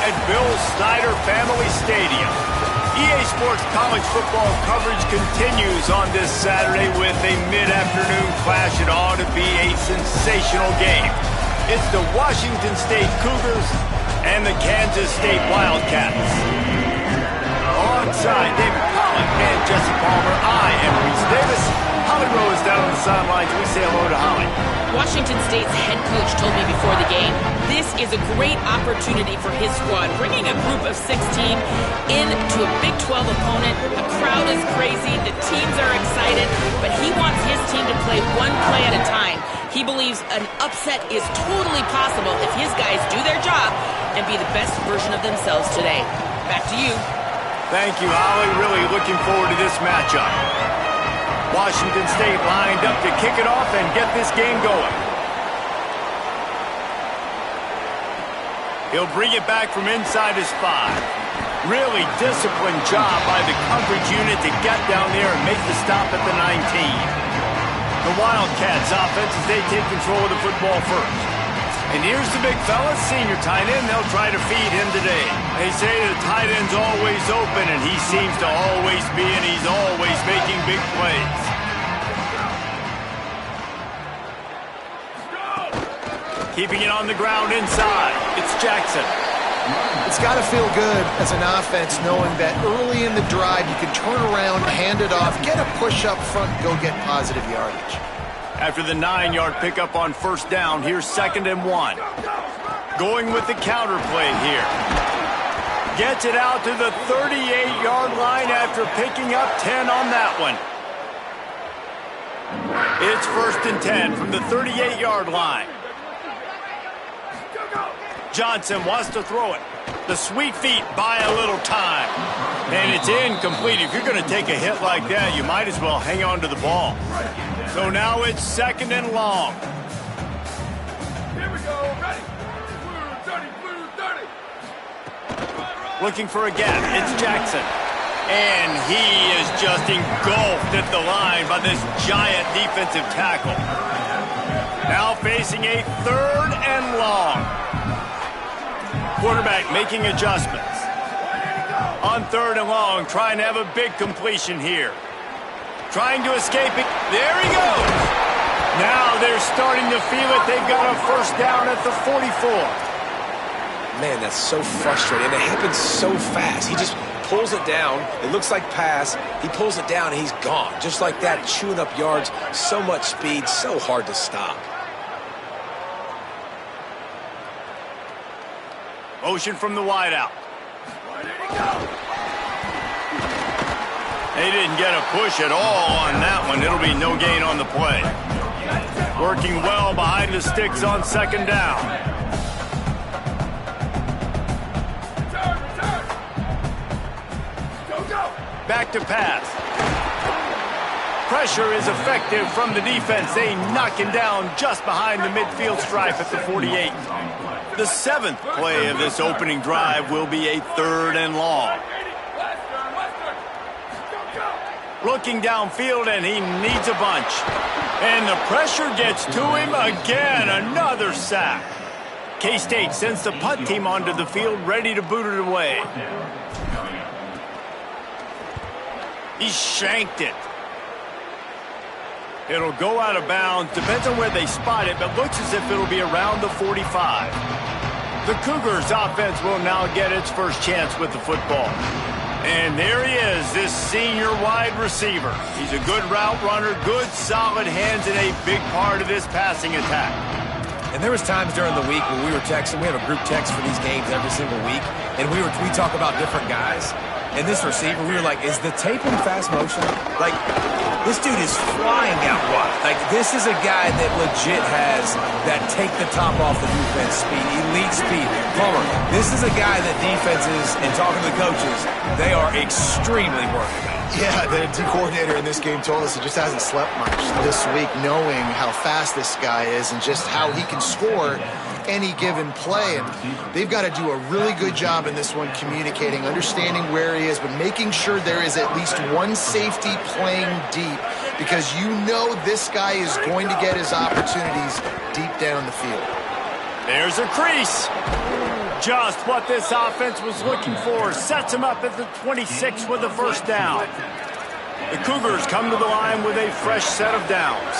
at Bill Snyder Family Stadium. EA Sports college football coverage continues on this Saturday with a mid-afternoon clash. It ought to be a sensational game. It's the Washington State Cougars and the Kansas State Wildcats. Alongside David Pollack and Jesse Palmer, I am Reese Davis. Holly Rowe is down on the sidelines. We say hello to Holly. Washington State's head coach told me before the game, this is a great opportunity for his squad. Bringing a group of 16 into a Big 12 opponent, the crowd is crazy, the teams are excited, but he wants his team to play one play at a time. He believes an upset is totally possible if his guys do their job and be the best version of themselves today. Back to you. Thank you, Holly. Really looking forward to this matchup. Washington State lined up to kick it off and get this game going. He'll bring it back from inside his 5. Really disciplined job by the coverage unit to get down there and make the stop at the 19. The Wildcats offense as they take control of the football first. And here's the big fella, senior tight end. They'll try to feed him today. They say the tight end's always open, and he seems to always be, and he's always making big plays. Keeping it on the ground inside. It's Jackson. It's got to feel good as an offense knowing that early in the drive you can turn around, hand it off, get a push up front, go get positive yardage. After the 9-yard pickup on first down, here's 2nd and 1. Going with the counter play here. Gets it out to the 38-yard line after picking up 10 on that one. It's 1st and 10 from the 38-yard line. Johnson wants to throw it. The sweet feet buy a little time. And it's incomplete. If you're going to take a hit like that, you might as well hang on to the ball. So now it's 2nd and long. Here we go. Ready. Blue 30. Looking for a gap. It's Jackson. And he is just engulfed at the line by this giant defensive tackle. Now facing a 3rd and long. Quarterback making adjustments. On 3rd and long, trying to have a big completion here. Trying to escape it. There he goes. Now they're starting to feel it. They've got a first down at the 44. Man, that's so frustrating. And it happens so fast. He just pulls it down. It looks like pass. He pulls it down, and he's gone. Just like that, chewing up yards. So much speed, so hard to stop. Motion from the wideout. They didn't get a push at all on that one. It'll be no gain on the play. Working well behind the sticks on 2nd down. Back to pass. Pressure is effective from the defense. They knock him down just behind the midfield stripe at the 48. The 7th play of this opening drive will be a 3rd and long. Looking downfield, and he needs a bunch. And the pressure gets to him again. Another sack. K-State sends the punt team onto the field, ready to boot it away. He shanked it. It'll go out of bounds. Depends on where they spot it, but looks as if it'll be around the 45. The Cougars offense will now get its first chance with the football. And there he is, this senior wide receiver. He's a good route runner, good solid hands, and a big part of this passing attack. And there was times during the week when we were texting. We have a group text for these games every single week, and we talk about different guys. And this receiver, we were like, is the tape in fast motion? Like, this dude is flying out wide. Like, this is a guy that legit has that take the top off the defense speed, elite speed. Palmer, this is a guy that defenses, and talking to the coaches, they are extremely worried about. Yeah, the D coordinator in this game told us he just hasn't slept much this week, knowing how fast this guy is and just how he can score any given play. And they've got to do a really good job in this one communicating, understanding where he is, but making sure there is at least one safety playing deep, because you know this guy is going to get his opportunities deep down the field. There's a crease. Just what this offense was looking for. Sets him up at the 26 with a first down. The Cougars come to the line with a fresh set of downs.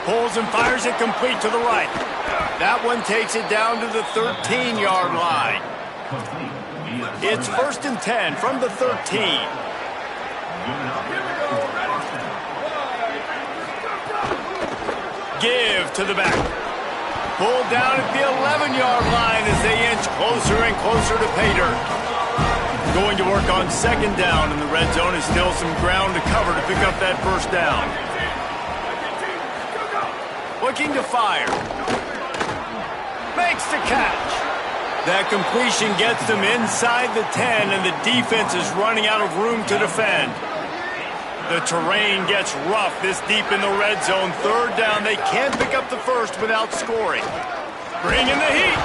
Pulls and fires it complete to the right. That one takes it down to the 13-yard line. It's 1st and 10 from the 13. Give to the back. Pulled down at the 11-yard line as they inch closer and closer to pay dirt. Going to work on 2nd down, and the red zone is still some ground to cover to pick up that first down. Looking to fire. Makes the catch. That completion gets them inside the 10, and the defense is running out of room to defend. The terrain gets rough this deep in the red zone. 3rd down, they can't pick up the first without scoring. Bring in the heat.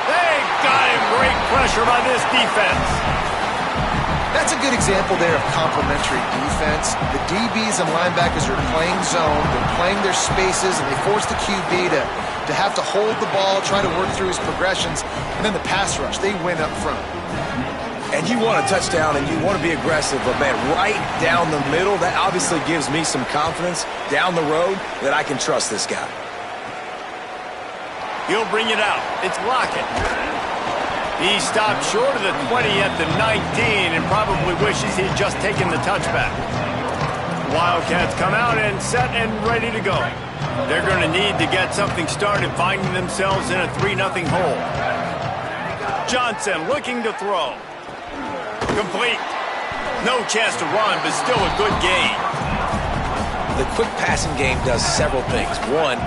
They got him. Great pressure by this defense. That's a good example there of complementary defense. The DBs and linebackers are playing zone, they're playing their spaces, and they force the QB to have to hold the ball, try to work through his progressions, and then the pass rush, they win up front. And you want a touchdown and you want to be aggressive, but man, right down the middle, that obviously gives me some confidence down the road that I can trust this guy. He'll bring it out. It's Lockett. He stopped short of the 20 at the 19 and probably wishes he'd just taken the touchback. Wildcats come out and set and ready to go. They're going to need to get something started, finding themselves in a 3-0 hole. Johnson looking to throw. Complete. No chance to run, but still a good gain. The quick passing game does several things. One,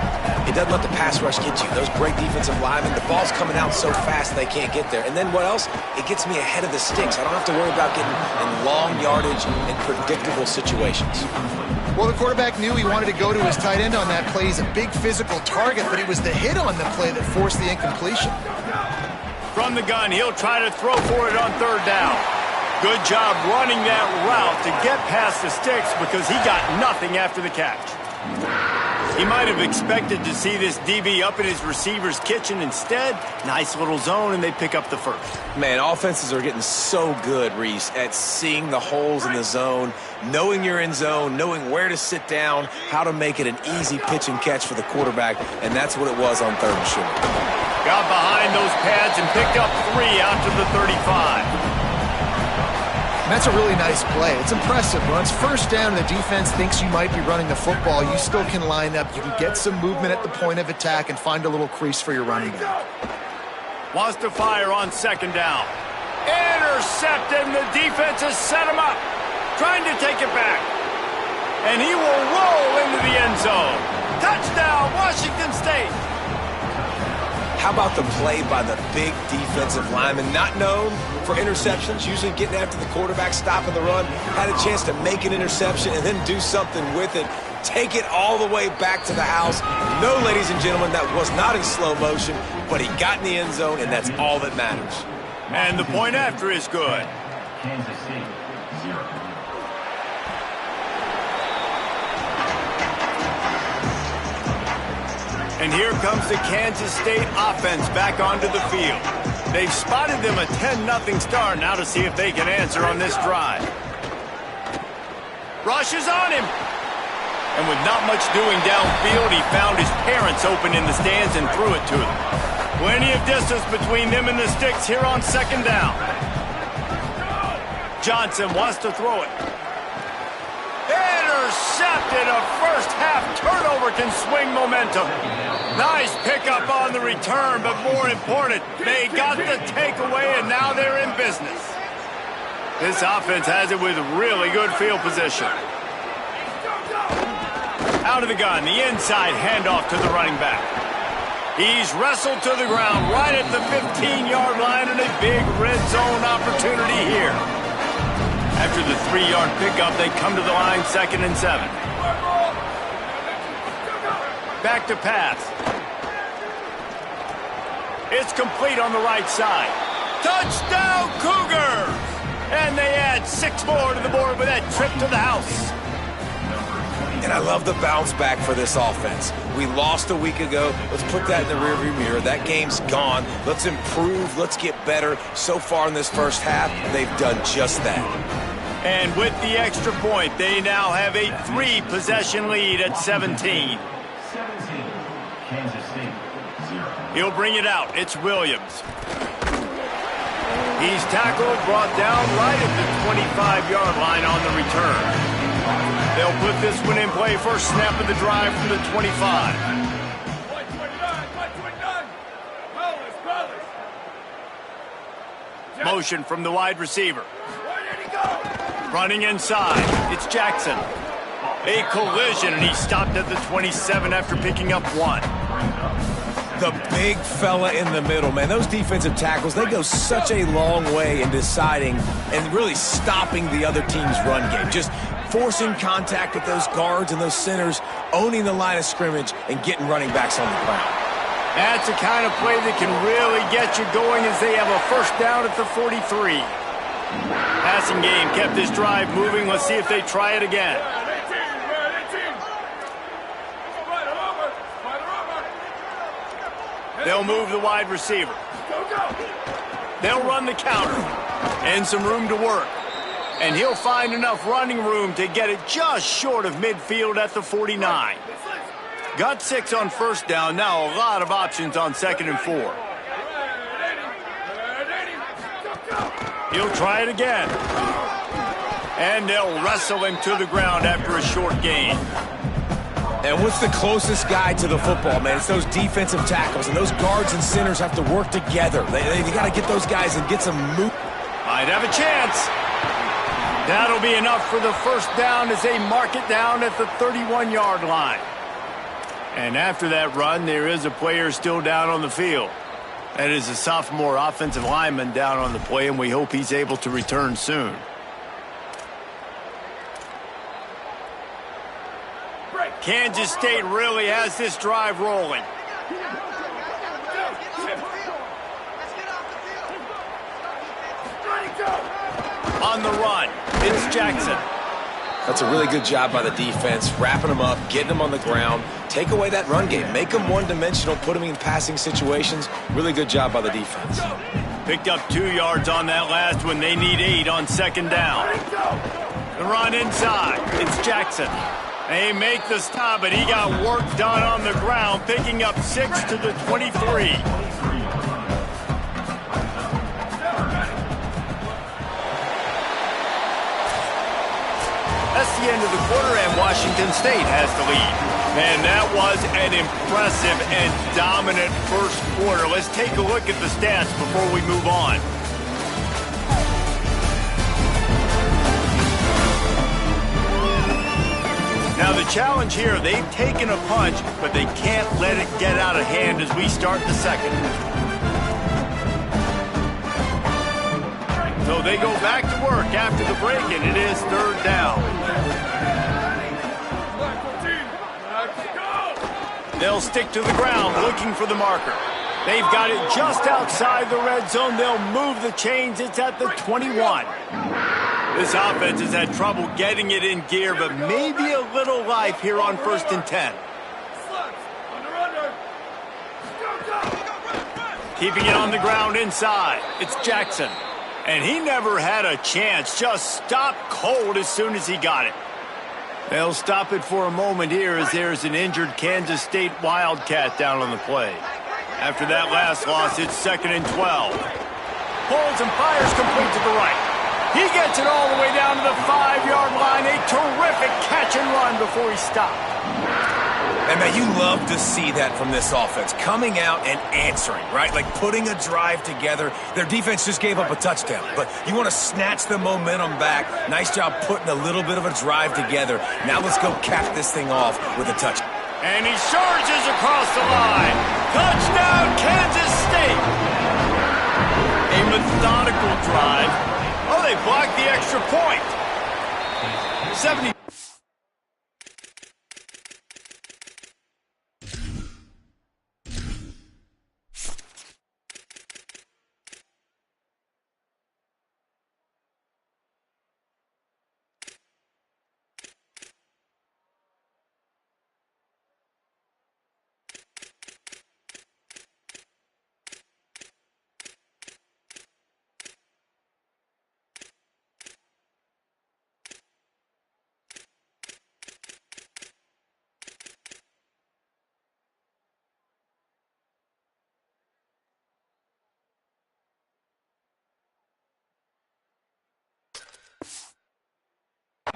it doesn't let the pass rush get you. Those great defensive linemen, the ball's coming out so fast they can't get there. And then what else? It gets me ahead of the sticks. I don't have to worry about getting in long yardage and predictable situations. Well, the quarterback knew he wanted to go to his tight end on that play. He's a big physical target, but it was the hit on the play that forced the incompletion. From the gun, he'll try to throw for it on 3rd down. Good job running that route to get past the sticks because he got nothing after the catch. He might have expected to see this DB up in his receiver's kitchen. Instead, nice little zone, and they pick up the first. Man, offenses are getting so good, Reese, at seeing the holes in the zone, knowing you're in zone, knowing where to sit down, how to make it an easy pitch and catch for the quarterback, and that's what it was on 3rd and short. Got behind those pads and picked up 3 out to the 35. That's a really nice play. It's impressive. When it's 1st down and the defense thinks you might be running the football, you still can line up. You can get some movement at the point of attack and find a little crease for your running back. Wants to fire on 2nd down. Intercepted, and the defense has set him up. Trying to take it back. And he will roll into the end zone. Touchdown, Washington State. How about the play by the big defensive lineman, not known for interceptions, usually getting after the quarterback, stopping the run, had a chance to make an interception and then do something with it, take it all the way back to the house. No, ladies and gentlemen, that was not in slow motion, but he got in the end zone, and that's all that matters. And the point after is good. Kansas City, 0. And here comes the Kansas State offense back onto the field. They've spotted them a 10-0 start. Now to see if they can answer on this drive. Rush is on him. And with not much doing downfield, he found his parents open in the stands and threw it to them. Plenty of distance between them and the sticks here on 2nd down. Johnson wants to throw it. Intercepted. A first-half turnover can swing momentum. Nice pickup on the return, but more important, they got the takeaway, and now they're in business. This offense has it with really good field position. Out of the gun, the inside handoff to the running back. He's wrestled to the ground right at the 15-yard line, and a big red zone opportunity here. After the 3-yard pickup, they come to the line 2nd and 7. Back to pass. It's complete on the right side. Touchdown, Cougars! And they add 6 more to the board with that trip to the house. And I love the bounce back for this offense. We lost a week ago. Let's put that in the rearview mirror. That game's gone. Let's improve. Let's get better. So far in this first half, they've done just that. And with the extra point, they now have a 3-possession lead at 17. 17. Kansas State, 0. He'll bring it out. It's Williams. He's tackled, brought down right at the 25-yard line on the return. They'll put this one in play first snap of the drive from the 25. 129. Motion from the wide receiver. Where did he go? Running inside. It's Jackson. A collision, and he stopped at the 27 after picking up 1. The big fella in the middle, man. Those defensive tackles, they go such a long way in deciding and really stopping the other team's run game. Just forcing contact with those guards and those centers, owning the line of scrimmage, and getting running backs on the ground. That's the kind of play that can really get you going as they have a first down at the 43. Passing game kept this drive moving. Let's see if they try it again. They'll move the wide receiver. They'll run the counter. And some room to work. And he'll find enough running room to get it just short of midfield at the 49. Got 6 on first down. Now a lot of options on 2nd and 4. He'll try it again. And they'll wrestle him to the ground after a short gain. And what's the closest guy to the football, man? It's those defensive tackles, and those guards and centers have to work together. They got to get those guys and get some move. Might have a chance. That'll be enough for the first down as they mark it down at the 31-yard line. And after that run, there is a player still down on the field. That is a sophomore offensive lineman down on the play, and we hope he's able to return soon. Kansas State really has this drive rolling. On the run, it's Jackson. That's a really good job by the defense, wrapping them up, getting them on the ground. Take away that run game. Make them one-dimensional, put them in passing situations. Really good job by the defense. Picked up 2 yards on that last one. They need 8 on 2nd down. The run inside. It's Jackson. They make the stop, but he got work done on the ground, picking up 6 to the 23. That's the end of the quarter, and Washington State has the lead. And that was an impressive and dominant first quarter. Let's take a look at the stats before we move on. Now the challenge here, they've taken a punch, but they can't let it get out of hand as we start the second. So they go back to work after the break, and it is 3rd down. They'll stick to the ground looking for the marker. They've got it just outside the red zone. They'll move the chains. It's at the 21. This offense has had trouble getting it in gear, but maybe a little life here on 1st and 10. Keeping it on the ground inside. It's Jackson. And he never had a chance. Just stopped cold as soon as he got it. They'll stop it for a moment here as there's an injured Kansas State Wildcat down on the play. After that last loss, it's 2nd and 12. Pulls and fires complete to the right. He gets it all the way down to the 5-yard line. A terrific catch and run before he stopped. And, man, you love to see that from this offense. Coming out and answering, right? Like putting a drive together. Their defense just gave up a touchdown. But you want to snatch the momentum back. Nice job putting a little bit of a drive together. Now let's go cap this thing off with a touchdown. And he charges across the line. Touchdown, Kansas State. A methodical drive. Oh, they blocked the extra point. 70.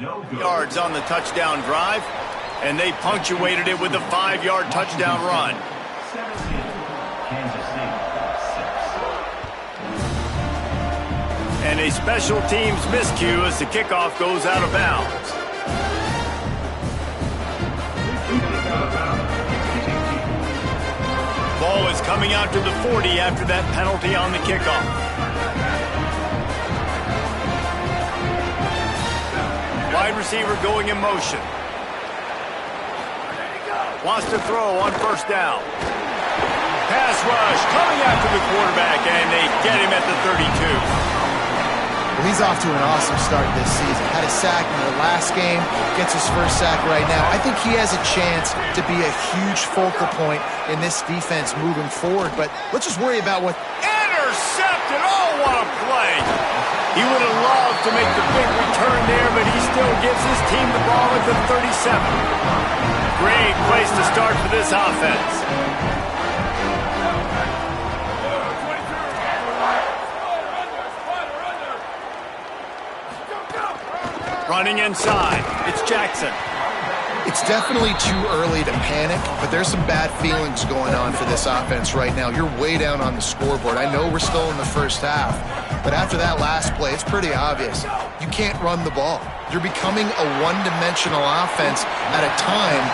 No good. Yards on the touchdown drive, and they punctuated it with a 5-yard touchdown run. 17. Kansas City, 6. And a special teams miscue as the kickoff goes out of bounds. Ball is coming out to the 40 after that penalty on the kickoff. Wide receiver going in motion. Wants to throw on first down. Pass rush coming after the quarterback, and they get him at the 32. Well, he's off to an awesome start this season. Had a sack in the last game, gets his first sack right now. I think he has a chance to be a huge focal point in this defense moving forward, but let's just worry about what... Intercepted! Oh, what a play! He would have loved to make the big return there, but he still gives his team the ball at the 37. Great place to start for this offense. Running inside, it's Jackson. It's definitely too early to panic, but there's some bad feelings going on for this offense right now. You're way down on the scoreboard. I know we're still in the first half, but after that last play, it's pretty obvious. You can't run the ball. You're becoming a one-dimensional offense at a time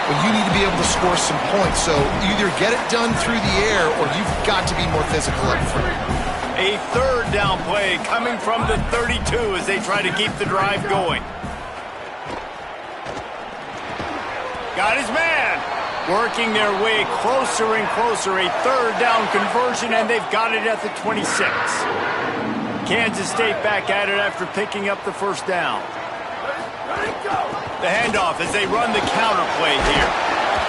when you need to be able to score some points. So either get it done through the air or you've got to be more physical up front. A third down play coming from the 32 as they try to keep the drive going. Got his man. Working their way closer and closer. A third down conversion, and they've got it at the 26. Kansas State back at it after picking up the first down. The handoff as they run the counter play here.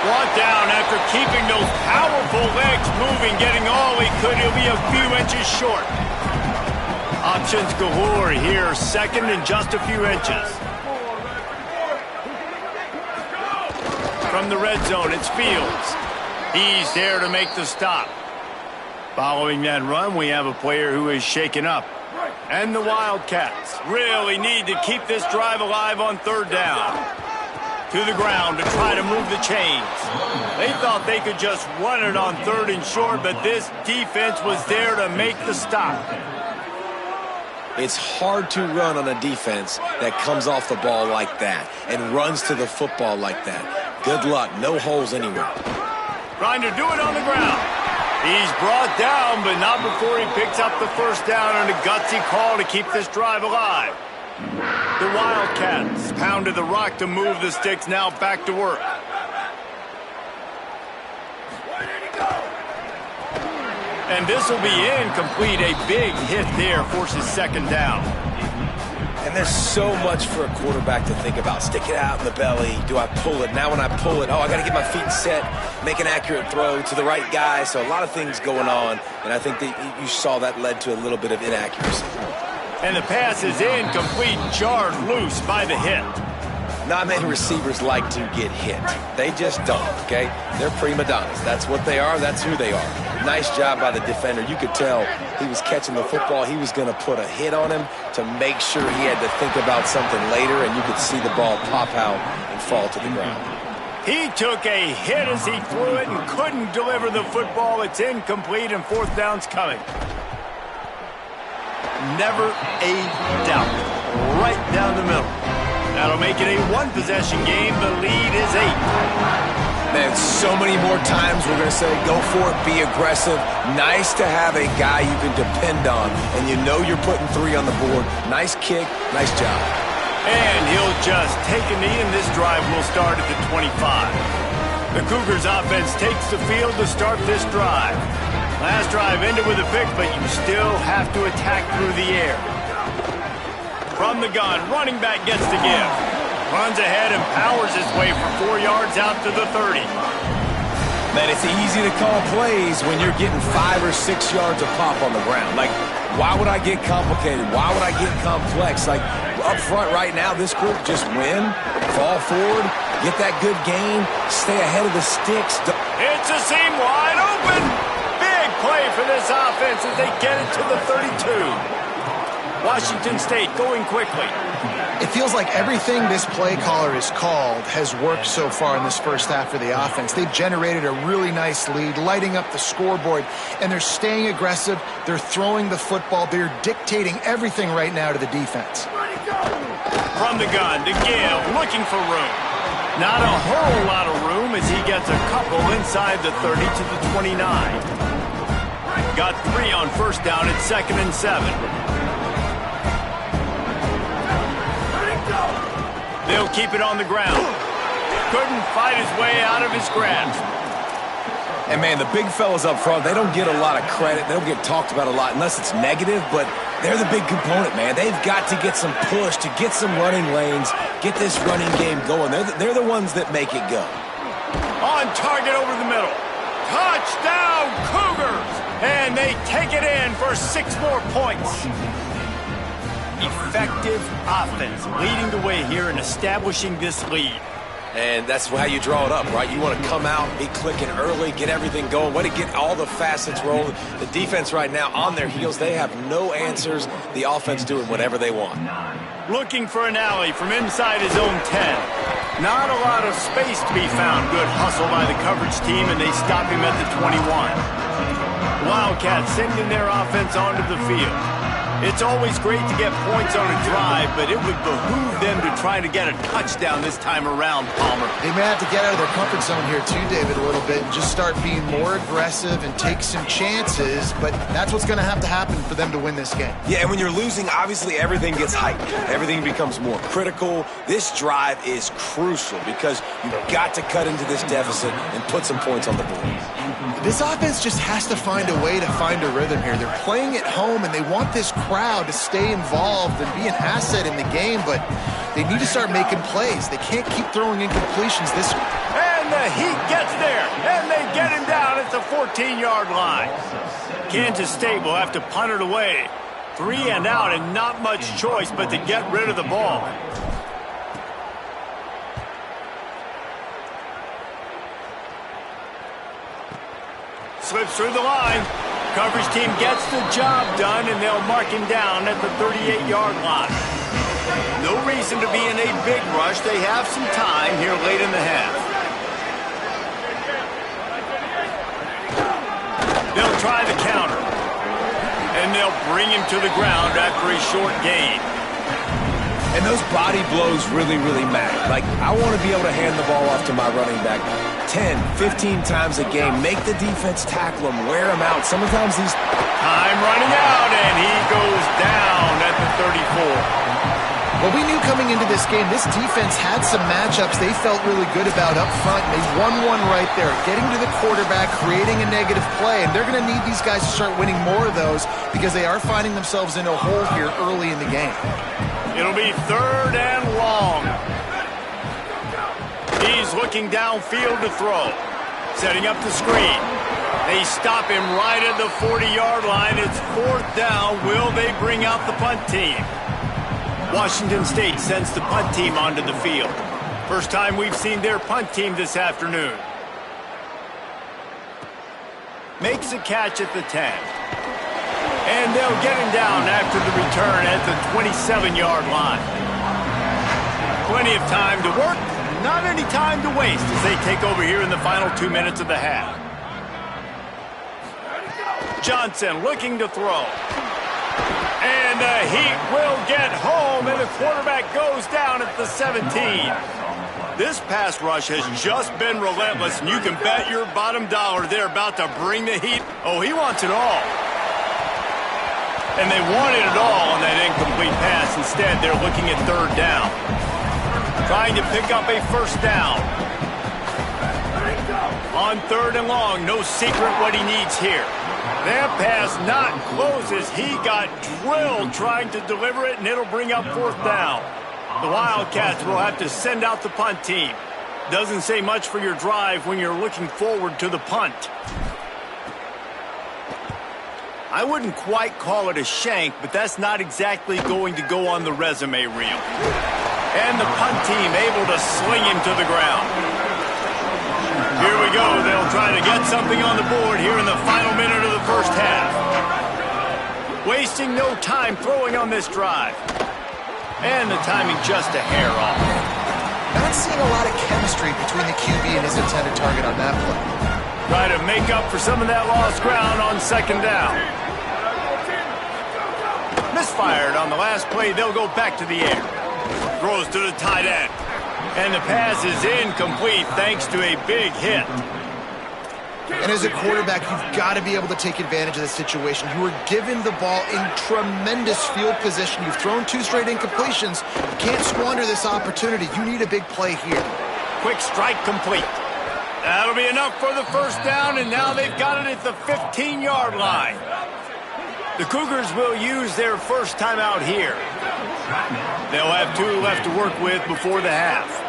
Brought down after keeping those powerful legs moving, getting all he could. He'll be a few inches short. Options galore here. Second and just a few inches. From the red zone, it's Fields. He's there to make the stop. Following that run, we have a player who is shaken up. And the Wildcats really need to keep this drive alive on third down. To the ground to try to move the chains. They thought they could just run it on third and short, but this defense was there to make the stop. It's hard to run on a defense that comes off the ball like that and runs to the football like that. Good luck. No holes anywhere. Trying to do it on the ground. He's brought down, but not before he picks up the first down on a gutsy call to keep this drive alive. The Wildcats pounded the rock to move the sticks, now back to work. And this will be incomplete. A big hit there forces second down. And there's so much for a quarterback to think about. Stick it out in the belly. Do I pull it? Now when I pull it, I got to get my feet set, make an accurate throw to the right guy. So a lot of things going on, and I think that you saw that led to a little bit of inaccuracy. And the pass is incomplete, jarred loose by the hit. Not many receivers like to get hit. They just don't, okay? They're prima donnas. That's what they are. That's who they are. Nice job by the defender. You could tell he was catching the football. He was going to put a hit on him to make sure he had to think about something later, and you could see the ball pop out and fall to the ground. He took a hit as he threw it and couldn't deliver the football. It's incomplete, and fourth down's coming. Never a doubt. Right down the middle. That'll make it a one-possession game. The lead is 8. Man, so many more times we're going to say, go for it, be aggressive. Nice to have a guy you can depend on, and you know you're putting 3 on the board. Nice kick, nice job. And he'll just take a knee, and this drive will start at the 25. The Cougars offense takes the field to start this drive. Last drive ended with a pick, but you still have to attack through the air. From the gun, running back gets the give. Runs ahead and powers his way for 4 yards out to the 30. Man, it's easy to call plays when you're getting 5 or 6 yards of pop on the ground. Like, why would I get complicated? Why would I get complex? Like, up front right now, this group just win, fall forward, get that good gain, stay ahead of the sticks. It's a seam wide open. Big play for this offense as they get it to the 32. Washington State going quickly. It feels like everything this play caller has called has worked so far in this first half for the offense. They've generated a really nice lead, lighting up the scoreboard, and they're staying aggressive. They're throwing the football. They're dictating everything right now to the defense. From the gun to give, looking for room. Not a whole lot of room as he gets a couple inside the 30 to the 29. Got 3 on first down at 2nd and 7. They'll keep it on the ground. Couldn't fight his way out of his grasp. And, man, the big fellas up front, they don't get a lot of credit. They don't get talked about a lot unless it's negative, but they're the big component, man. They've got to get some push, to get some running lanes, get this running game going. They're the ones that make it go. On target over the middle. Touchdown, Cougars! And they take it in for 6 more points. Effective offense leading the way here and establishing this lead. And that's how you draw it up, right? You want to come out, be clicking early, get everything going, want to get all the facets rolling. The defense right now on their heels, they have no answers. The offense doing whatever they want. Looking for an alley from inside his own 10. Not a lot of space to be found. Good hustle by the coverage team, and they stop him at the 21. Wildcats sending their offense onto the field. It's always great to get points on a drive, but it would behoove them to try to get a touchdown this time around, Palmer. They may have to get out of their comfort zone here too, David, a little bit and just start being more aggressive and take some chances, but that's what's going to have to happen for them to win this game. Yeah, and when you're losing, obviously everything gets heightened. Everything becomes more critical. This drive is crucial because you've got to cut into this deficit and put some points on the board. This offense just has to find a way to find a rhythm here. They're playing at home, and they want this crowd to stay involved and be an asset in the game, but they need to start making plays. They can't keep throwing incompletions this way. And the Heat gets there, and they get him down at the 14-yard line. Kansas State will have to punt it away. 3 and out, and not much choice but to get rid of the ball. Slips through the line. Coverage team gets the job done, and they'll mark him down at the 38-yard line. No reason to be in a big rush. They have some time here late in the half. They'll try the counter. And they'll bring him to the ground after a short gain. And those body blows really, really matter. Like, I want to be able to hand the ball off to my running back 10, 15 times a game. Make the defense tackle him, wear him out. Sometimes these... Time running out, and he goes down at the 34. Well, we knew coming into this game, this defense had some matchups they felt really good about up front. And they won one right there, getting to the quarterback, creating a negative play. And they're going to need these guys to start winning more of those because they are finding themselves in a hole here early in the game. It'll be 3rd and long. He's looking downfield to throw. Setting up the screen. They stop him right at the 40-yard line. It's 4th down. Will they bring out the punt team? Washington State sends the punt team onto the field. First time we've seen their punt team this afternoon. Makes a catch at the 10. And they'll get him down after the return at the 27-yard line. Plenty of time to work, not any time to waste as they take over here in the final 2 minutes of the half. Johnson looking to throw. And the Heat will get home, and the quarterback goes down at the 17. This pass rush has just been relentless, and you can bet your bottom dollar they're about to bring the Heat. Oh, he wants it all. And they wanted it all on that incomplete pass. Instead, they're looking at 3rd down. Trying to pick up a 1st down. On 3rd and long, no secret what he needs here. That pass not close as he got drilled trying to deliver it, and it'll bring up 4th down. The Wildcats will have to send out the punt team. Doesn't say much for your drive when you're looking forward to the punt. I wouldn't quite call it a shank, but that's not exactly going to go on the resume reel. And the punt team able to sling him to the ground. Here we go. They'll try to get something on the board here in the final minute of the first half. Wasting no time throwing on this drive. And the timing just a hair off. Not seeing a lot of chemistry between the QB and his intended target on that play. Try to make up for some of that lost ground on second down. Misfired on the last play. They'll go back to the air. Throws to the tight end. And the pass is incomplete thanks to a big hit. And as a quarterback, you've got to be able to take advantage of this situation. You were given the ball in tremendous field position. You've thrown 2 straight incompletions. You can't squander this opportunity. You need a big play here. Quick strike complete. That'll be enough for the first down, and now they've got it at the 15-yard line. The Cougars will use their first timeout here. They'll have 2 left to work with before the half.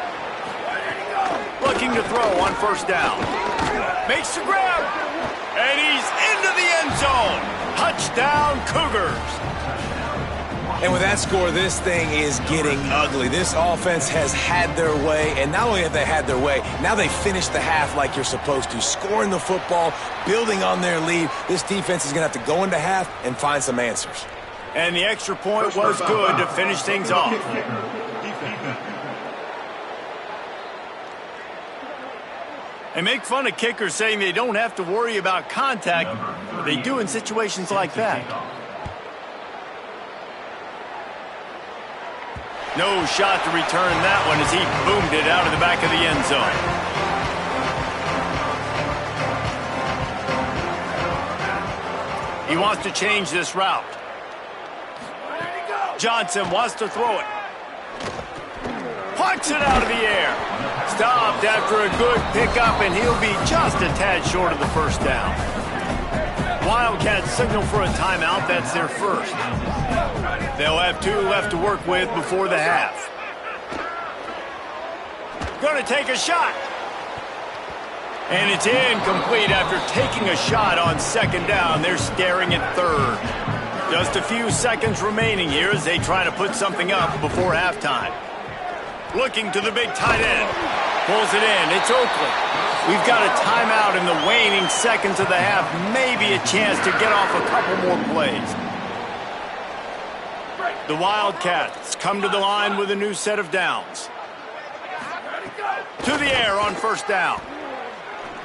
Looking to throw on first down. Makes the grab. And he's into the end zone. Touchdown, Cougars. And with that score, this thing is getting ugly. This offense has had their way, and not only have they had their way, now they finished the half like you're supposed to, scoring the football, building on their lead. This defense is going to have to go into half and find some answers. And the extra point was good to finish things off. They make fun of kickers saying they don't have to worry about contact, but they do in situations like that. No shot to return that one as he boomed it out of the back of the end zone. He wants to change this route. Johnson wants to throw it. Plucks it out of the air. Stopped after a good pickup, and he'll be just a tad short of the first down. Wildcats signal for a timeout. That's their first. They'll have 2 left to work with before the half. Going to take a shot. And it's incomplete after taking a shot on second down. They're staring at third. Just a few seconds remaining here as they try to put something up before halftime. Looking to the big tight end. Pulls it in. It's Oakley. We've got a timeout in the waning seconds of the half. Maybe a chance to get off a couple more plays. The Wildcats come to the line with a new set of downs. To the air on first down.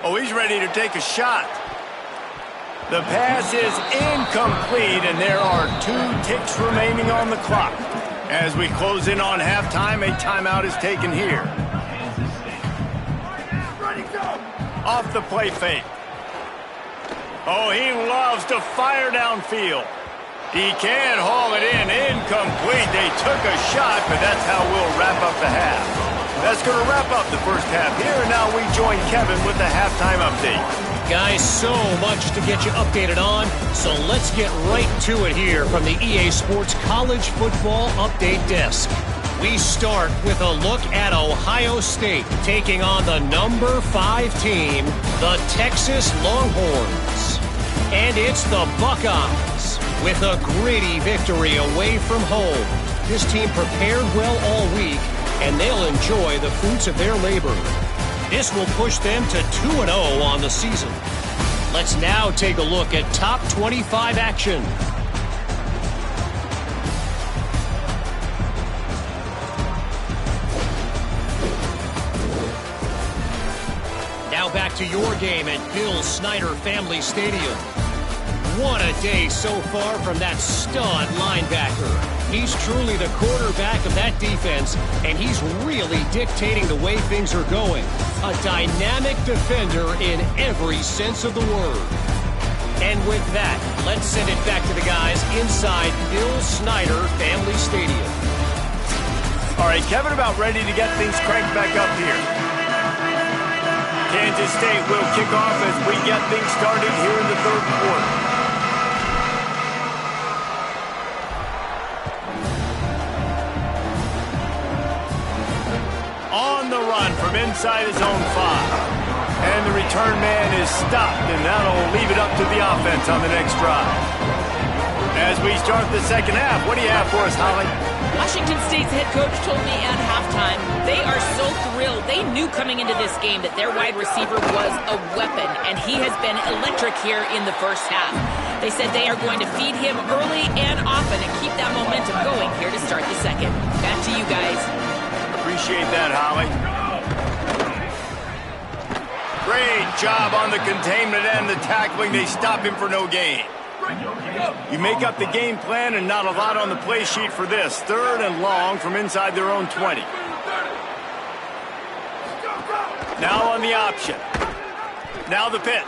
Oh, he's ready to take a shot. The pass is incomplete, and there are 2 ticks remaining on the clock. As we close in on halftime, a timeout is taken here. Off the play fake. Oh, he loves to fire downfield. He can haul it in. Incomplete. They took a shot, but that's how we'll wrap up the half. That's going to wrap up the first half here, and now we join Kevin with the halftime update. Guys, so much to get you updated on, so let's get right to it here from the EA Sports College Football Update Desk. We start with a look at Ohio State taking on the number 5 team, the Texas Longhorns. And it's the Buckeyes with a gritty victory away from home. This team prepared well all week, and they'll enjoy the fruits of their labor. This will push them to 2-0 on the season. Let's now take a look at top 25 action. Now back to your game at Bill Snyder Family Stadium. What a day so far from that stud linebacker. He's truly the quarterback of that defense, and he's really dictating the way things are going. A dynamic defender in every sense of the word. And with that, let's send it back to the guys inside Bill Snyder Family Stadium. All right, Kevin, about ready to get things cranked back up here. Kansas State will kick off as we get things started here in the third quarter. On the run from inside his own 5. And the return man is stopped, and that'll leave it up to the offense on the next drive. As we start the second half, what do you have for us, Holly? Washington State's head coach told me at halftime they are so thrilled. They knew coming into this game that their wide receiver was a weapon, and he has been electric here in the first half. They said they are going to feed him early and often and keep that momentum going here to start the second. Back to you guys. Appreciate that, Holly. Great job on the containment and the tackling. They stop him for no gain. You make up the game plan and not a lot on the play sheet for this. 3rd and long from inside their own 20. Now on the option. Now the pitch.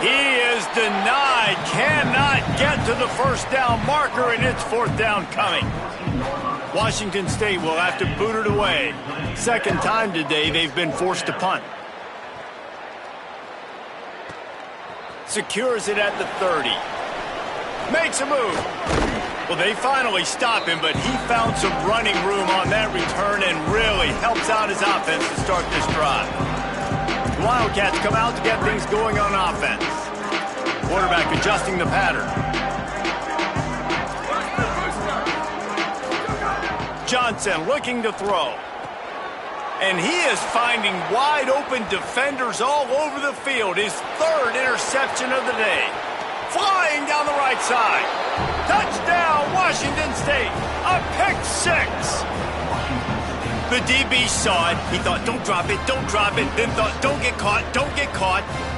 He is denied. Cannot get to the first down marker, and it's 4th down coming. Washington State will have to boot it away. 2nd time today they've been forced to punt. Secures it at the 30. Makes a move. Well, they finally stop him, but he found some running room on that return and really helps out his offense to start this drive. The Wildcats come out to get things going on offense. Quarterback adjusting the pattern. Johnson looking to throw. And he is finding wide-open defenders all over the field. His 3rd interception of the day. Flying down the right side. Touchdown, Washington State. A pick 6. The DB saw it. He thought, don't drop it, don't drop it. Then thought, don't get caught.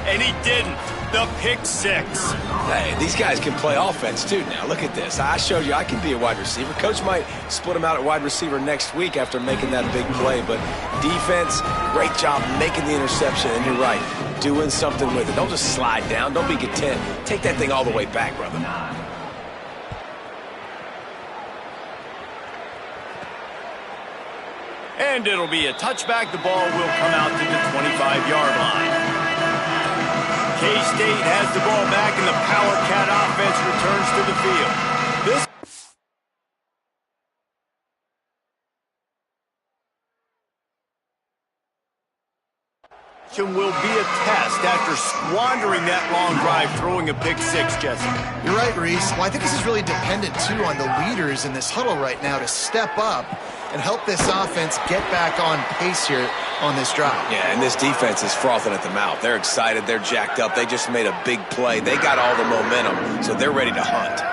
And he didn't. The pick 6. Hey, these guys can play offense, too, now. Look at this. I showed you I can be a wide receiver. Coach might split him out at wide receiver next week after making that big play. But defense, great job making the interception. And you're right, doing something with it. Don't just slide down. Don't be content. Take that thing all the way back, brother. And it'll be a touchback. The ball will come out to the 25-yard line. K-State has the ball back, and the Power Cat offense returns to the field. This will be a test after squandering that long drive, throwing a pick 6, Jesse. You're right, Reese. Well, I think this is really dependent, too, on the leaders in this huddle right now to step up and help this offense get back on pace here on this drive. Yeah, and this defense is frothing at the mouth. They're excited. They're jacked up. They just made a big play. They got all the momentum, so they're ready to hunt.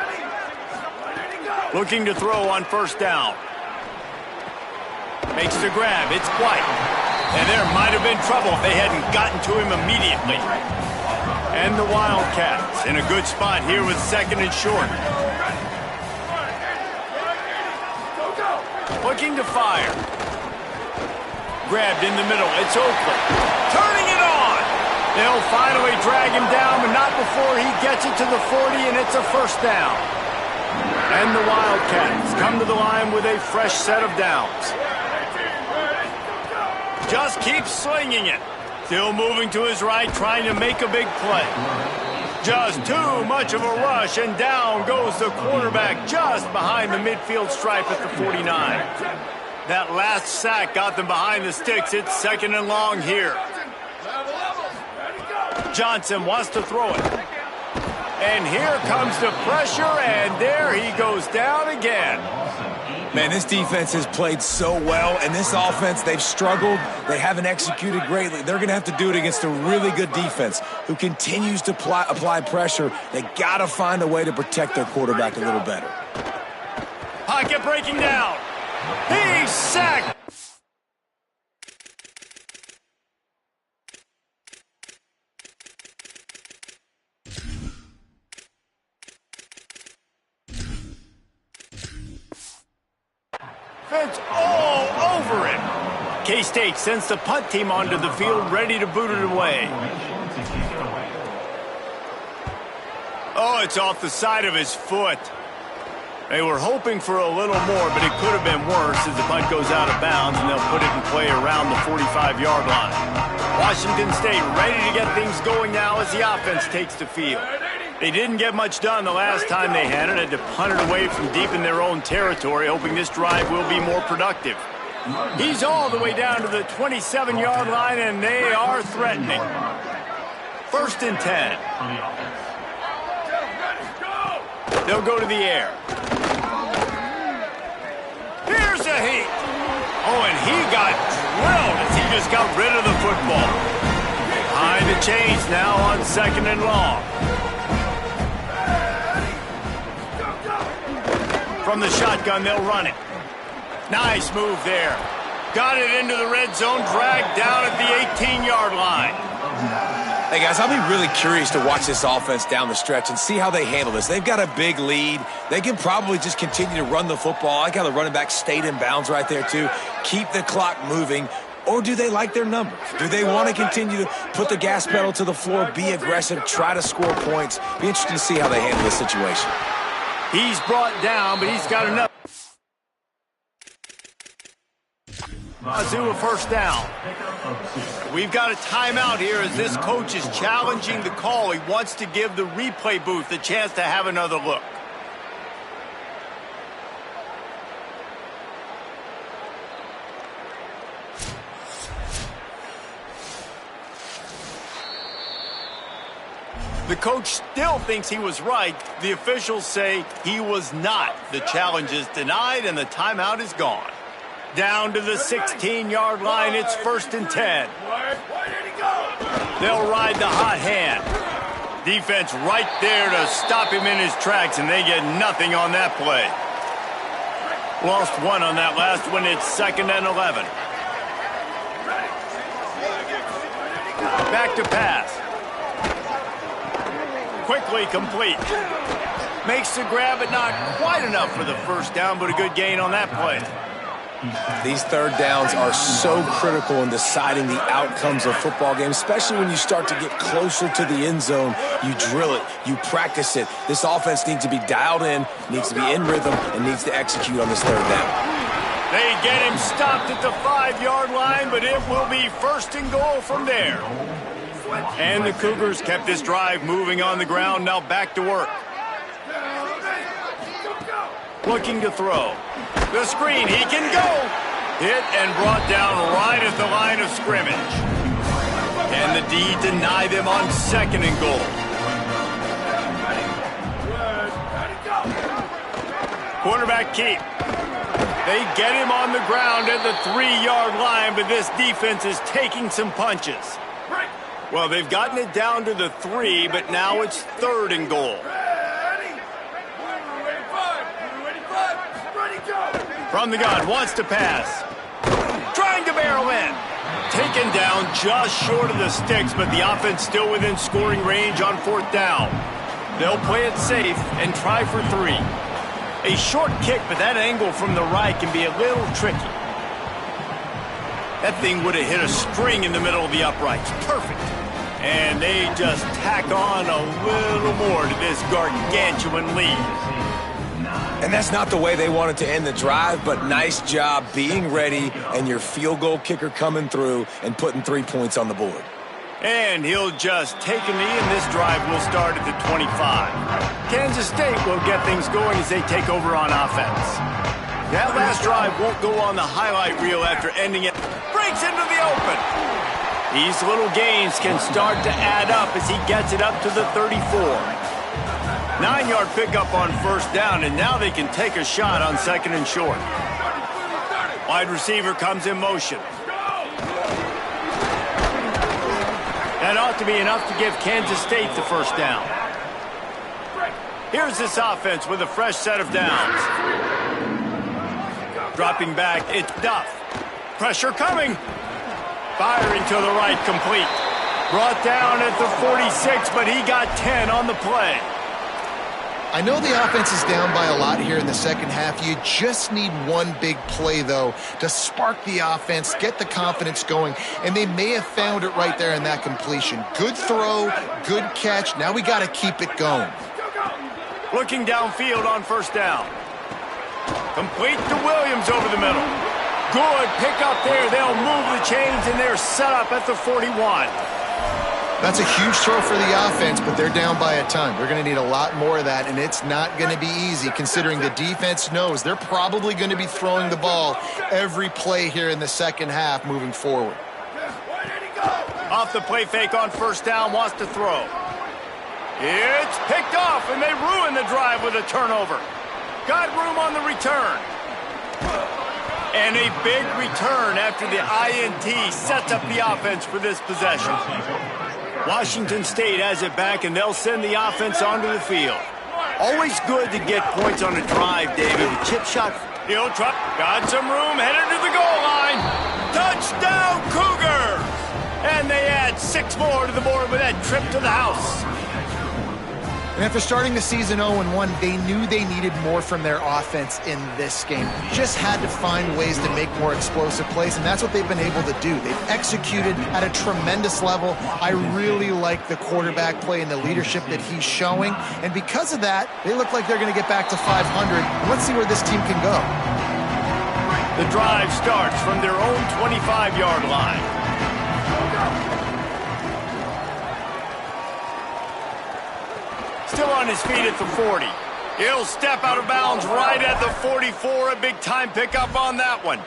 Looking to throw on 1st down. Makes the grab. It's White. And there might have been trouble if they hadn't gotten to him immediately. And the Wildcats in a good spot here with 2nd and short. Looking to fire. Grabbed in the middle. It's Oakley. Turning it on. They'll finally drag him down, but not before he gets it to the 40, and it's a 1st down. And the Wildcats come to the line with a fresh set of downs. Just keeps slinging it. Still moving to his right, trying to make a big play. Just too much of a rush, and down goes the quarterback just behind the midfield stripe at the 49. That last sack got them behind the sticks. It's 2nd and long here. Johnson wants to throw it. And here comes the pressure, and there he goes down again. Man, this defense has played so well, and this offense, they've struggled. They haven't executed greatly. They're going to have to do it against a really good defense who continues to apply pressure. They got to find a way to protect their quarterback a little better. Pocket breaking down. He's sacked. Fence all over it. K-State sends the punt team onto the field, ready to boot it away. Oh, it's off the side of his foot. They were hoping for a little more, but it could have been worse as the punt goes out of bounds, and they'll put it in play around the 45-yard line. Washington State ready to get things going now as the offense takes the field. They didn't get much done the last time they had it. Had to punt it away from deep in their own territory, hoping this drive will be more productive. He's all the way down to the 27-yard line, and they are threatening. 1st and 10. They'll go to the air. Here's a heat. Oh, and he got drilled as he just got rid of the football. Behind the chains now on 2nd and long. From the shotgun, they'll run it. Nice move there. Got it into the red zone, dragged down at the 18-yard line. Hey, guys, I'll be really curious to watch this offense down the stretch and see how they handle this. They've got a big lead. They can probably just continue to run the football. I got the running back stayed in bounds right there, too. Keep the clock moving. Or do they like their numbers? Do they want to continue to put the gas pedal to the floor, be aggressive, try to score points? Be interested to see how they handle this situation. He's brought down, but he's got enough. Wazoo a first down. We've got a timeout here as this coach is challenging the call. He wants to give the replay booth a chance to have another look. The coach still thinks he was right. The officials say he was not. The challenge is denied and the timeout is gone. Down to the 16-yard line, it's 1st and 10. They'll ride the hot hand. Defense right there to stop him in his tracks, and they get nothing on that play. Lost one on that last one. It's 2nd and 11. Back to pass. Quickly complete. Makes the grab, but not quite enough for the first down, but a good gain on that play. These third downs are so critical in deciding the outcomes of football games, especially when you start to get closer to the end zone. You drill it, you practice it. This offense needs to be dialed in, needs to be in rhythm, and needs to execute on this third down. They get him stopped at the 5-yard line, but it will be 1st and goal from there. And the Cougars kept this drive moving on the ground, now back to work. Looking to throw. The screen, he can go. Hit and brought down right at the line of scrimmage. And the D deny them on 2nd and goal. Quarterback keep. They get him on the ground at the 3-yard line, but this defense is taking some punches. Well, they've gotten it down to the 3, but now it's 3rd and goal. From the gun, wants to pass. Trying to barrel in. Taken down just short of the sticks, but the offense still within scoring range on 4th down. They'll play it safe and try for 3. A short kick, but that angle from the right can be a little tricky. That thing would have hit a string in the middle of the uprights. Perfect. And they just tack on a little more to this gargantuan lead. And that's not the way they wanted to end the drive, but nice job being ready and your field goal kicker coming through and putting 3 points on the board. And he'll just take a knee, and this drive will start at the 25. Kansas State will get things going as they take over on offense. That last drive won't go on the highlight reel after ending it. Breaks into the open. These little gains can start to add up as he gets it up to the 34. 9-yard pickup on 1st down, and now they can take a shot on 2nd and short. Wide receiver comes in motion. That ought to be enough to give Kansas State the first down. Here's this offense with a fresh set of downs. Dropping back, it's Duff. Pressure coming. Firing to the right, complete. Brought down at the 46, but he got 10 on the play. I know the offense is down by a lot here in the second half. You just need one big play, though, to spark the offense, get the confidence going, and they may have found it right there in that completion. Good throw, good catch. Now we got to keep it going. Looking downfield on 1st down. Complete to Williams over the middle. Good pickup there. They'll move the chains, and they're set up at the 41. That's a huge throw for the offense, but they're down by a ton. They're going to need a lot more of that, and it's not going to be easy considering the defense knows they're probably going to be throwing the ball every play here in the second half moving forward. Off the play fake on 1st down, wants to throw. It's picked off, and they ruin the drive with a turnover. Got room on the return. And a big return after the INT sets up the offense for this possession. Washington State has it back, and they'll send the offense onto the field. Always good to get points on a drive, David. Chip shot. He'll try. Got some room, headed to the goal line. Touchdown, Cougars! And they add 6 more to the board with that trip to the house. And after starting the season 0-1, they knew they needed more from their offense in this game. Just had to find ways to make more explosive plays, and that's what they've been able to do. They've executed at a tremendous level. I really like the quarterback play and the leadership that he's showing. And because of that, they look like they're going to get back to 500. And let's see where this team can go. The drive starts from their own 25-yard line. Still on his feet at the 40. He'll step out of bounds right at the 44. A big-time pickup on that one.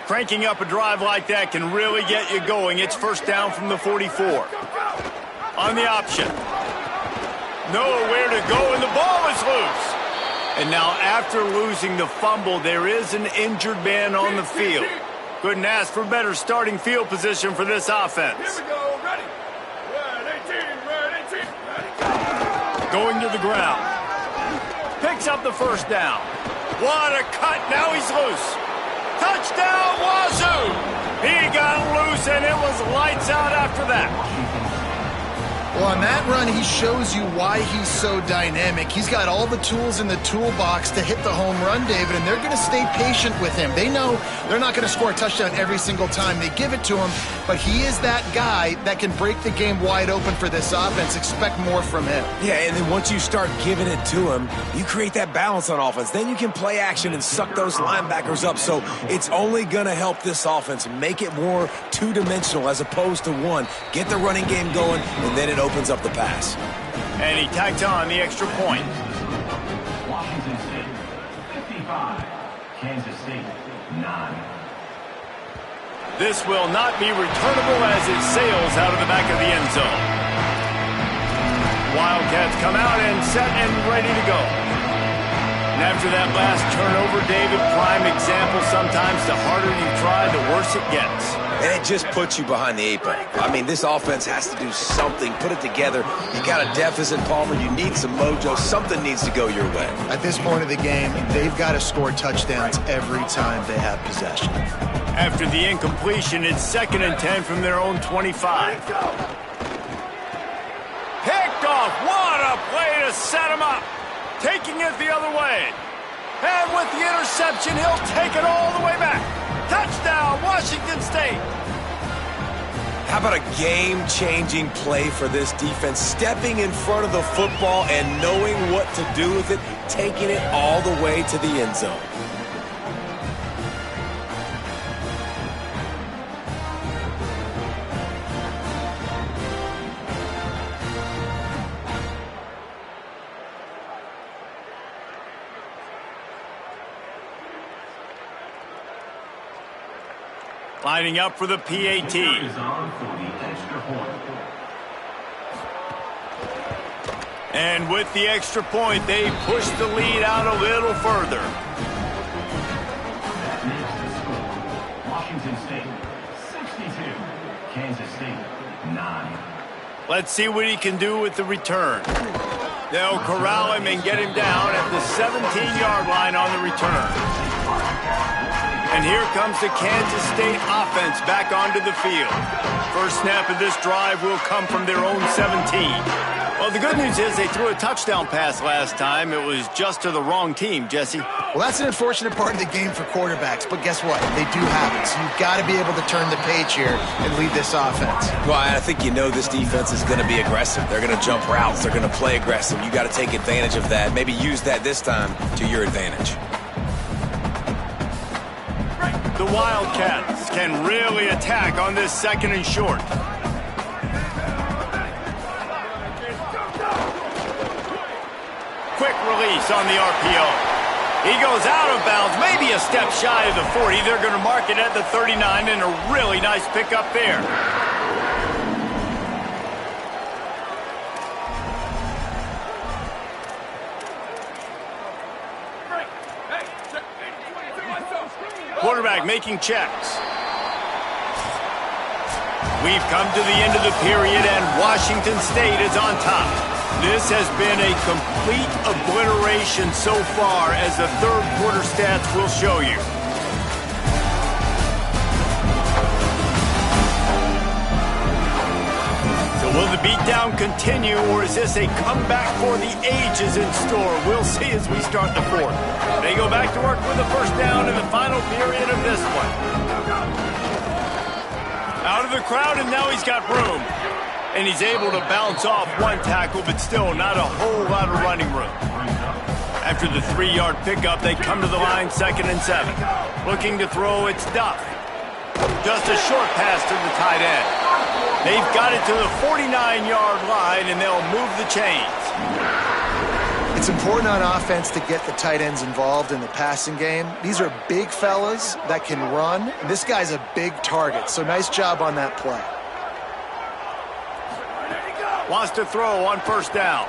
Cranking up a drive like that can really get you going. It's first down from the 44. On the option. Nowhere to go, and the ball is loose. And now after losing the fumble, there is an injured man on the field. Couldn't ask for better starting field position for this offense. Here we go. Ready. Ready, go. Going to the ground. Picks up the first down. What a cut. Now he's loose. Touchdown, Wazoo! He got loose, and it was lights out after that. Well, on that run, he shows you why he's so dynamic. He's got all the tools in the toolbox to hit the home run, David, and they're going to stay patient with him. They know they're not going to score a touchdown every single time they give it to him, but he is that guy that can break the game wide open for this offense. Expect more from him. Yeah, and then once you start giving it to him, you create that balance on offense. Then you can play action and suck those linebackers up. So it's only going to help this offense make it more two-dimensional as opposed to one. Get the running game going, and then it opens up the pass. And he tacked on the extra point. Washington State, 55. Kansas State, 9. This will not be returnable as it sails out of the back of the end zone. Wildcats come out and set and ready to go. And after that last turnover, David, prime example, sometimes the harder you try, the worse it gets. And it just puts you behind the 8 ball. I mean, this offense has to do something, put it together. You got a deficit, Palmer. You need some mojo. Something needs to go your way. At this point of the game, they've got to score touchdowns every time they have possession. After the incompletion, it's 2nd and 10 from their own 25. Picked off. What a play to set him up. Taking it the other way. And with the interception, he'll take it all the way back. Touchdown, Washington State. How about a game-changing play for this defense? Stepping in front of the football and knowing what to do with it, taking it all the way to the end zone. Lining up for the PAT. Is on for the extra point. And with the extra point, they push the lead out a little further. That makes the score. Washington State, 62. Kansas State, 9. Let's see what he can do with the return. They'll corral him and get him down at the 17-yard line on the return. And here comes the Kansas State offense back onto the field. First snap of this drive will come from their own 17. Well, the good news is they threw a touchdown pass last time. It was just to the wrong team, Jesse. Well, that's an unfortunate part of the game for quarterbacks, but guess what? They do have it, so you've got to be able to turn the page here and lead this offense. Well, I think you know this defense is going to be aggressive. They're going to jump routes. They're going to play aggressive. You got to take advantage of that. Maybe use that this time to your advantage. The Wildcats can really attack on this 2nd and short. Quick release on the RPO. He goes out of bounds, maybe a step shy of the 40. They're going to mark it at the 39, and a really nice pickup there. Quarterback making checks. We've come to the end of the period, and Washington State is on top. This has been a complete obliteration so far, as the third quarter stats will show you. So will the beatdown continue, or is this a comeback for the ages in store? We'll see as we start the fourth. They go back to work with the first down in the final period of this one. Out of the crowd, and now he's got room. And he's able to bounce off one tackle, but still not a whole lot of running room. After the 3-yard pickup, they come to the line, 2nd and 7. Looking to throw, it's Duff. Just a short pass to the tight end. They've got it to the 49-yard line, and they'll move the chains. It's important on offense to get the tight ends involved in the passing game. These are big fellas that can run. This guy's a big target, so nice job on that play. Wants to throw on first down.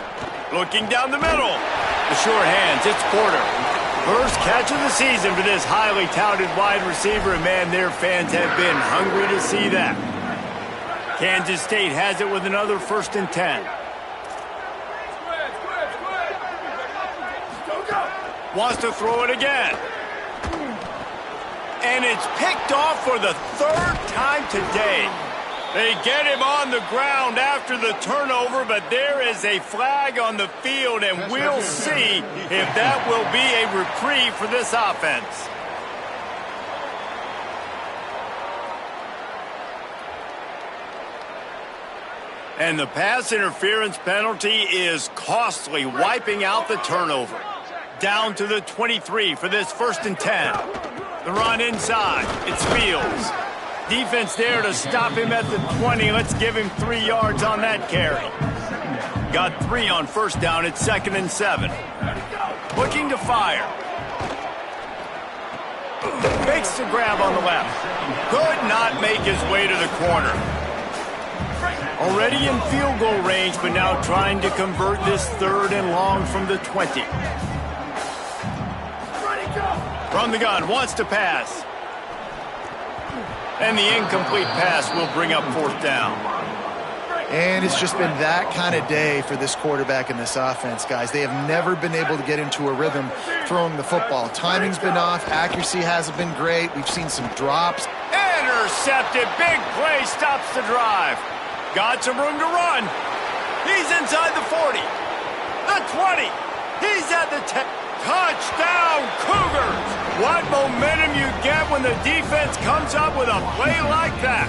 Looking down the middle. The sure hands, it's Porter. First catch of the season for this highly touted wide receiver, and man, their fans have been hungry to see that. Kansas State has it with another 1st and 10. Wants to throw it again. And it's picked off for the 3rd time today. They get him on the ground after the turnover, but there is a flag on the field, and we'll see if that will be a reprieve for this offense. And the pass interference penalty is costly, wiping out the turnover. Down to the 23 for this 1st and 10. The run inside. It's Fields. Defense there to stop him at the 20. Let's give him 3 yards on that carry. Got 3 on first down. It's 2nd and 7. Looking to fire. Makes the grab on the left. Could not make his way to the corner. Already in field goal range, but now trying to convert this 3rd and long from the 20. From the gun, wants to pass. And the incomplete pass will bring up 4th down. And it's just been that kind of day for this quarterback and this offense, guys. They have never been able to get into a rhythm throwing the football. Timing's been off. Accuracy hasn't been great. We've seen some drops. Intercepted. Big play stops the drive. Got some room to run. He's inside the 40. The 20. He's at the 10. Touchdown, Cougars! What momentum you get when the defense comes up with a play like that.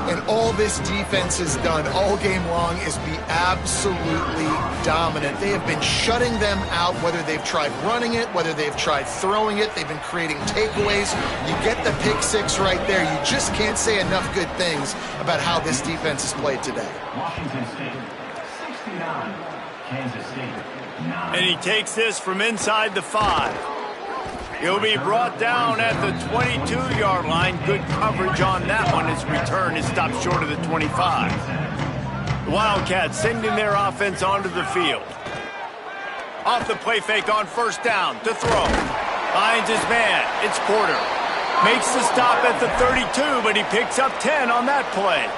And all this defense has done all game long is be absolutely dominant. They have been shutting them out, whether they've tried running it, whether they've tried throwing it. They've been creating takeaways. You get the pick 6 right there. You just can't say enough good things about how this defense has played today. Washington State, 69. Kansas State, 9. And he takes this from inside the 5. He'll be brought down at the 22-yard line. Good coverage on that one. His return is stopped short of the 25. The Wildcats sending their offense onto the field. Off the play fake on first down to throw. Finds his man. It's Porter. Makes the stop at the 32, but he picks up 10 on that play.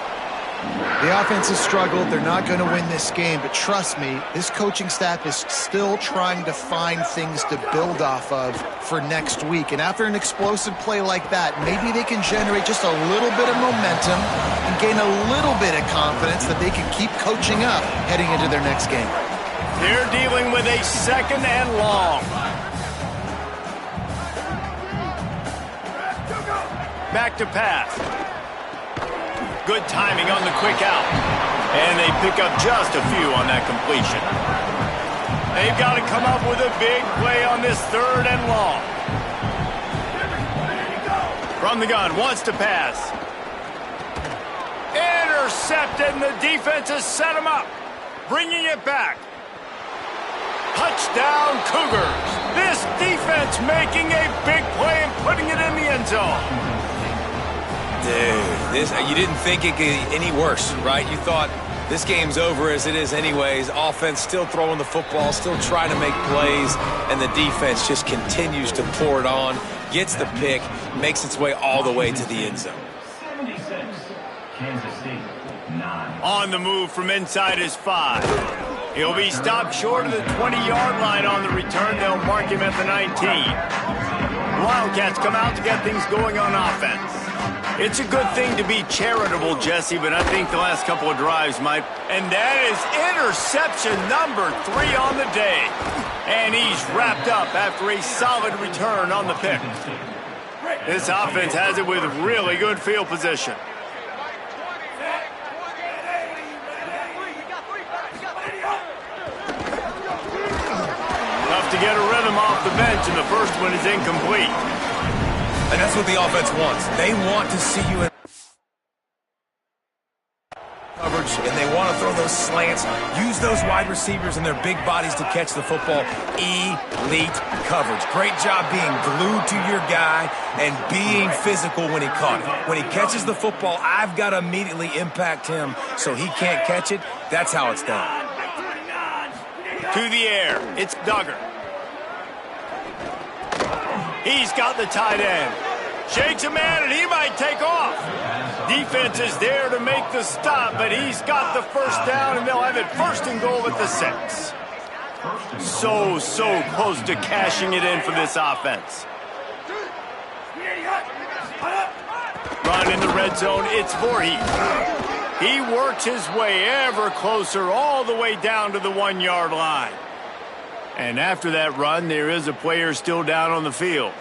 The offense has struggled. They're not going to win this game, but trust me, this coaching staff is still trying to find things to build off of for next week. And after an explosive play like that, maybe they can generate just a little bit of momentum and gain a little bit of confidence that they can keep coaching up heading into their next game. They're dealing with a 2nd and long. Back to pass. Good timing on the quick out. And they pick up just a few on that completion. They've got to come up with a big play on this 3rd and long. From the gun, wants to pass. Intercepted, and the defense has set him up. Bringing it back. Touchdown, Cougars. This defense making a big play and putting it in the end zone. Dude, you didn't think it could get any worse, right? You thought This game's over as it is anyways. Offense still throwing the football, still trying to make plays, and the defense just continues to pour it on, gets the pick, makes its way all the way to the end zone. 76. Kansas State, 9. On the move from inside his 5. He'll be stopped short of the 20-yard line on the return. They'll mark him at the 19. Wildcats come out to get things going on offense. It's a good thing to be charitable, Jesse, but I think the last couple of drives might. And that is interception number 3 on the day. And he's wrapped up after a solid return on the pick. This offense has it with really good field position. Tough to get a rhythm off the bench, and the first one is incomplete. And that's what the offense wants. They want to see you in coverage, and they want to throw those slants, use those wide receivers and their big bodies to catch the football. Elite coverage. Great job being glued to your guy and being physical when he caught it. When he catches the football, I've got to immediately impact him so he can't catch it. That's how it's done. To the air, it's Duggar. He's got the tight end. Shakes a man, and he might take off. Defense is there to make the stop, but he's got the first down, and they'll have it 1st and goal at the 6. So close to cashing it in for this offense. Run in the red zone, it's Voorhees. He works his way ever closer all the way down to the 1-yard line. And after that run, there is a player still down on the field.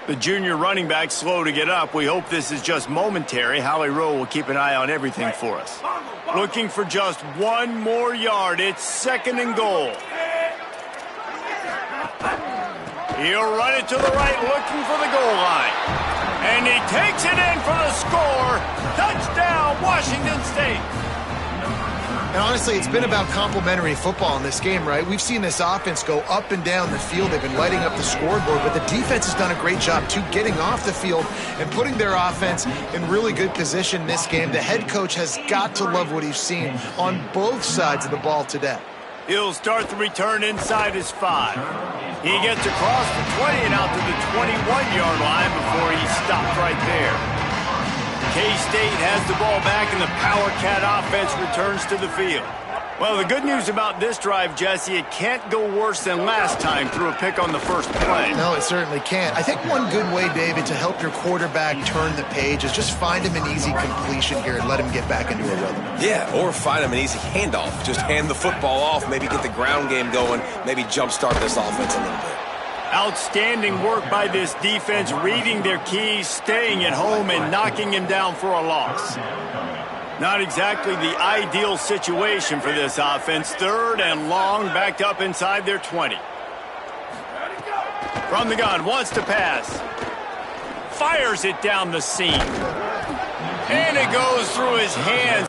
The junior running back slow to get up. We hope this is just momentary. Howie Rowe will keep an eye on everything for us. Looking for just 1 more yard. It's 2nd and goal. He'll run it to the right, looking for the goal line. And he takes it in for the score. Touchdown, Washington State. And honestly, it's been about complementary football in this game, right? We've seen this offense go up and down the field. They've been lighting up the scoreboard, but the defense has done a great job, too, getting off the field and putting their offense in really good position in this game. The head coach has got to love what he's seen on both sides of the ball today. He'll start the return inside his 5. He gets across the 20 and out to the 21-yard line before he's stopped right there. K-State has the ball back, and the Power Cat offense returns to the field. Well, the good news about this drive, Jesse, it can't go worse than last time through a pick on the first play. No, it certainly can't. I think one good way, David, to help your quarterback turn the page is just find him an easy completion here and let him get back into a rhythm. Yeah, or find him an easy handoff. Just hand the football off, maybe get the ground game going, maybe jumpstart this offense a little bit. Outstanding work by this defense, reading their keys, staying at home, and knocking him down for a loss. Not exactly the ideal situation for this offense. 3rd and long, backed up inside their 20. From the gun, wants to pass. Fires it down the seam. And it goes through his hands.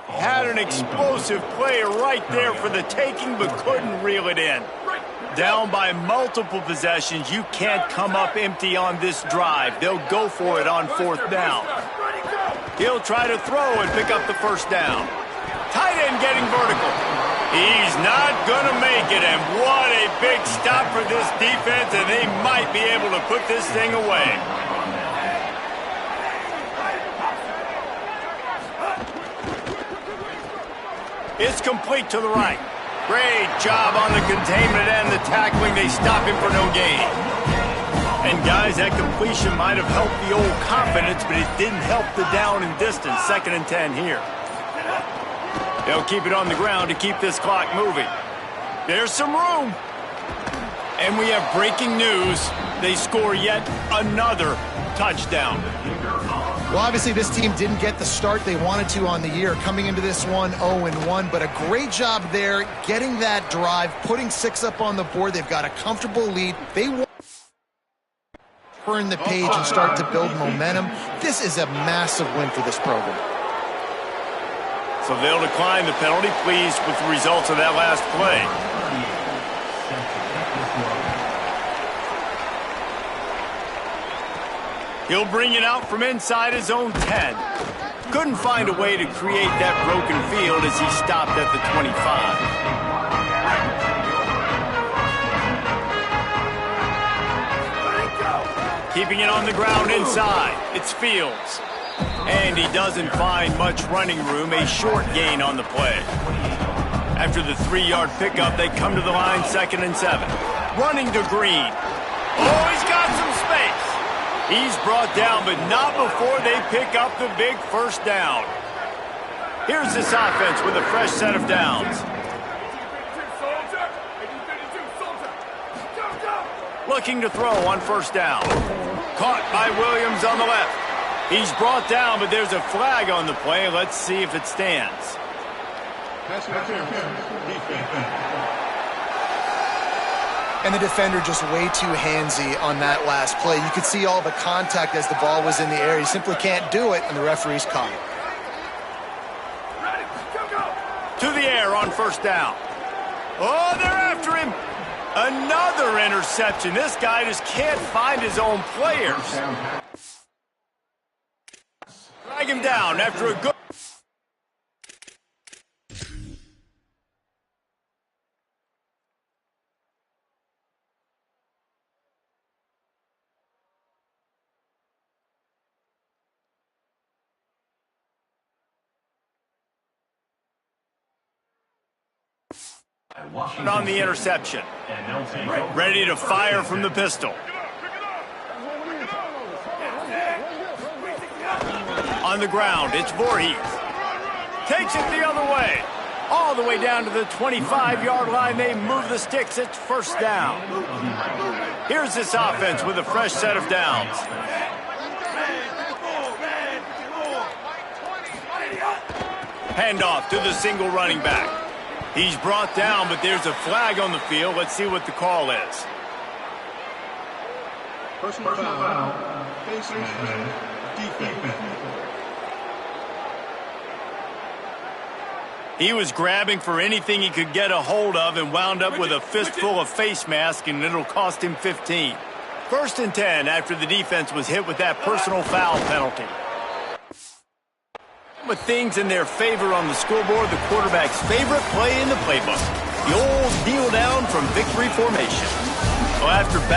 Had an explosive play right there for the taking, but couldn't reel it in. Down by multiple possessions, you can't come up empty on this drive. They'll go for it on 4th down. He'll try to throw and pick up the first down. Tight end getting vertical. He's not going to make it, and what a big stop for this defense, and they might be able to put this thing away. It's complete to the right. Great job on the containment and the tackling. They stop him for no gain. And, guys, that completion might have helped the old confidence, but it didn't help the down and distance. 2nd and 10 here. They'll keep it on the ground to keep this clock moving. There's some room. And we have breaking news. They score yet another touchdown. Well, obviously, this team didn't get the start they wanted to on the year, coming into this one 0-1, but a great job there getting that drive, putting 6 up on the board. They've got a comfortable lead. They want to turn the page and start to build momentum. This is a massive win for this program. So they'll decline the penalty, pleased with the results of that last play. He'll bring it out from inside his own 10. Couldn't find a way to create that broken field as he stopped at the 25. Keeping it on the ground inside. It's Fields. And he doesn't find much running room, a short gain on the play. After the 3-yard pickup, they come to the line 2nd and 7. Running to Green. Oh, he's got some space. He's brought down, but not before they pick up the big first down. Here's this offense with a fresh set of downs. Looking to throw on 1st down. Caught by Williams on the left. He's brought down, but there's a flag on the play. Let's see if it stands. And the defender just way too handsy on that last play. You could see all the contact as the ball was in the air. He simply can't do it, and the referee's caught it. To the air on 1st down. Oh, they're after him. Another interception. This guy just can't find his own players. Drag him down after a good... on the interception. Ready to fire from the pistol. On the ground, it's Voorhees. Takes it the other way. All the way down to the 25-yard line. They move the sticks. It's 1st down. Here's this offense with a fresh set of downs. Handoff to the single running back. He's brought down, but there's a flag on the field. Let's see what the call is. Personal foul. Defense. He was grabbing for anything he could get a hold of and wound up with a fistful of face mask, and it'll cost him 15. 1st and 10 after the defense was hit with that personal foul penalty. With things in their favor on the scoreboard, the quarterback's favorite play in the playbook. The old kneel down from victory formation. Well, after